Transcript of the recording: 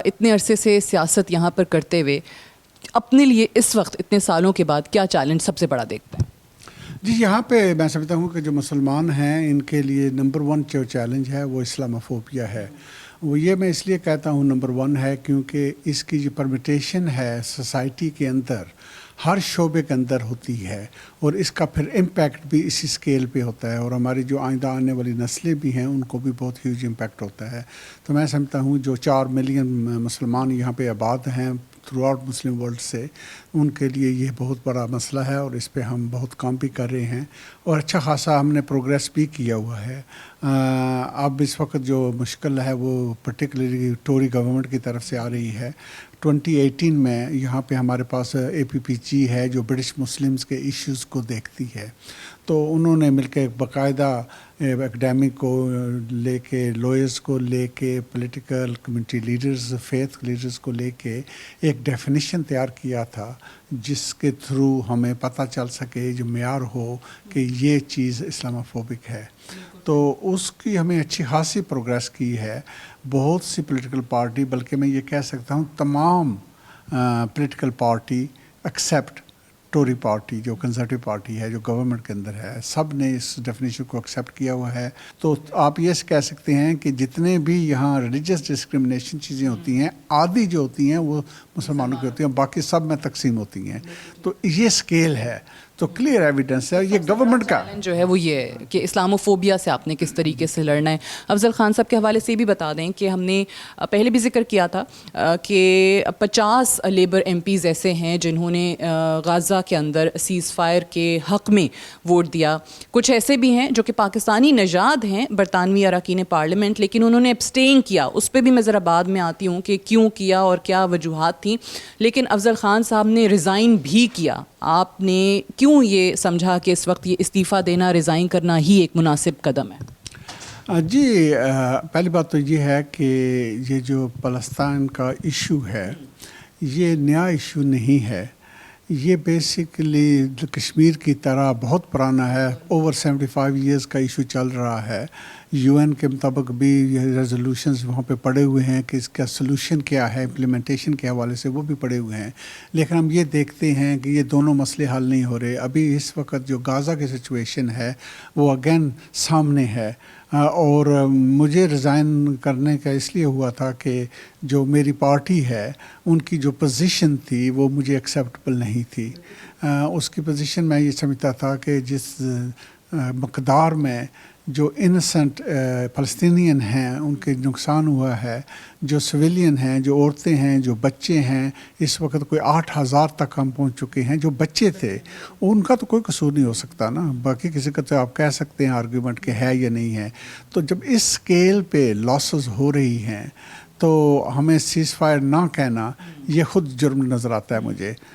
اتنے عرصے سے سیاست یہاں پر کرتے ہوئے اپنے لیے اس وقت اتنے سالوں کے بعد کیا چیلنج سب سے بڑا دیکھتے ہیں؟ جی یہاں پہ میں سمجھتا ہوں کہ جو مسلمان ہیں ان کے لیے نمبر 1 جو چیلنج ہے وہ اسلاموفوبیا ہے. وہ یہ میں اس لیے کہتا ہوں نمبر 1 ہے کیونکہ اس کی جو پرمیٹیشن ہے سوسائٹی کے اندر ہر شعبے کے اندر ہوتی ہے اور اس کا پھر امپیکٹ بھی اسی اسکیل پہ ہوتا ہے اور ہماری جو آئندہ آنے والی نسلیں بھی ہیں ان کو بھی بہت ہیوج امپیکٹ ہوتا ہے. تو میں سمجھتا ہوں جو 4 ملین مسلمان یہاں پہ آباد ہیں تھرو آؤٹ مسلم ورلڈ سے، ان کے لیے یہ بہت بڑا مسئلہ ہے اور اس پہ ہم بہت کام بھی کر رہے ہیں اور اچھا خاصا ہم نے پروگریس بھی کیا ہوا ہے. اب اس وقت جو مشکل ہے وہ پرٹیکولرلی ٹوری گورنمنٹ کی طرف سے آ رہی ہے. 2018 میں یہاں پہ ہمارے پاس APPG ہے جو برٹش مسلمز کے ایشوز کو دیکھتی ہے. تو انہوں نے مل کے باقاعدہ اکیڈیمک کو لے کے، لوئرز کو لے کے، political community leaders, faith leaders کو لے کے ایک ڈیفینیشن تیار کیا تھا جس کے تھرو ہمیں پتہ چل سکے، جو معیار ہو کہ یہ چیز اسلاموفوبک ہے. تو اس کی ہمیں اچھی خاصی پروگریس کی ہے. بہت سی پولیٹیکل پارٹی، بلکہ میں یہ کہہ سکتا ہوں تمام پولیٹیکل پارٹی ایکسیپٹ ٹوری پارٹی جو کنزرویٹو پارٹی ہے جو گورنمنٹ کے اندر ہے، سب نے اس ڈیفینیشن کو ایکسیپٹ کیا ہوا ہے. تو آپ یہ کہہ سکتے ہیں کہ جتنے بھی یہاں ریلیجس ڈسکرمنیشن چیزیں ہوتی ہیں، آدھی جو ہوتی ہیں وہ مسلمانوں کی ہوتی ہیں، باقی سب میں تقسیم ہوتی ہیں. تو یہ سکیل ہے، تو کلیئر ایویڈنس ہے. یہ گورنمنٹ کا چیلنج جو ہے وہ یہ ہے کہ اسلاموفوبیا سے آپ نے کس طریقے سے لڑنا ہے. افضل خان صاحب کے حوالے سے یہ بھی بتا دیں کہ ہم نے پہلے بھی ذکر کیا تھا کہ 50 لیبر MPs ایسے ہیں جنہوں نے غزہ کے اندر سیز فائر کے حق میں ووٹ دیا. کچھ ایسے بھی ہیں جو کہ پاکستانی نژاد ہیں، برطانوی اراکین پارلیمنٹ، لیکن انہوں نے ابسٹین کیا. اس پہ بھی میں ذرا بعد میں آتی ہوں کہ کیوں کیا اور کیا وجوہات تھیں. لیکن افضل خان صاحب نے ریزائن بھی کیا. آپ نے کیوں یہ سمجھا کہ اس وقت یہ استعفیٰ دینا، ریزائن کرنا ہی ایک مناسب قدم ہے؟ جی پہلی بات تو یہ ہے کہ یہ جو فلسطین کا ایشو ہے یہ نیا ایشو نہیں ہے. یہ بیسیکلی کشمیر کی طرح بہت پرانا ہے. اوور 75 ایئرز کا ایشو چل رہا ہے. UN کے مطابق بھی یہ ریزولوشنز وہاں پہ پڑے ہوئے ہیں کہ اس کا سلوشن کیا ہے، امپلیمنٹیشن کے حوالے سے وہ بھی پڑے ہوئے ہیں. لیکن ہم یہ دیکھتے ہیں کہ یہ دونوں مسئلے حل نہیں ہو رہے. ابھی اس وقت جو غزہ کی سچویشن ہے وہ اگین سامنے ہے اور مجھے ریزائن کرنے کا اس لیے ہوا تھا کہ جو میری پارٹی ہے ان کی جو پوزیشن تھی وہ مجھے ایکسیپٹیبل نہیں تھی. اس کی پوزیشن میں یہ سمجھتا تھا کہ جس مقدار میں جو انسنٹ فلسطینین ہیں ان کے نقصان ہوا ہے، جو سویلین ہیں، جو عورتیں ہیں، جو بچے ہیں، اس وقت کوئی 8,000 تک ہم پہنچ چکے ہیں. جو بچے تھے ان کا تو کوئی قصور نہیں ہو سکتا نا، باقی کسی کا تو آپ کہہ سکتے ہیں آرگیومنٹ کہ ہے یا نہیں ہے. تو جب اس اسکیل پہ لاسز ہو رہی ہیں تو ہمیں سیز فائر نہ کہنا یہ خود جرم نظر آتا ہے مجھے.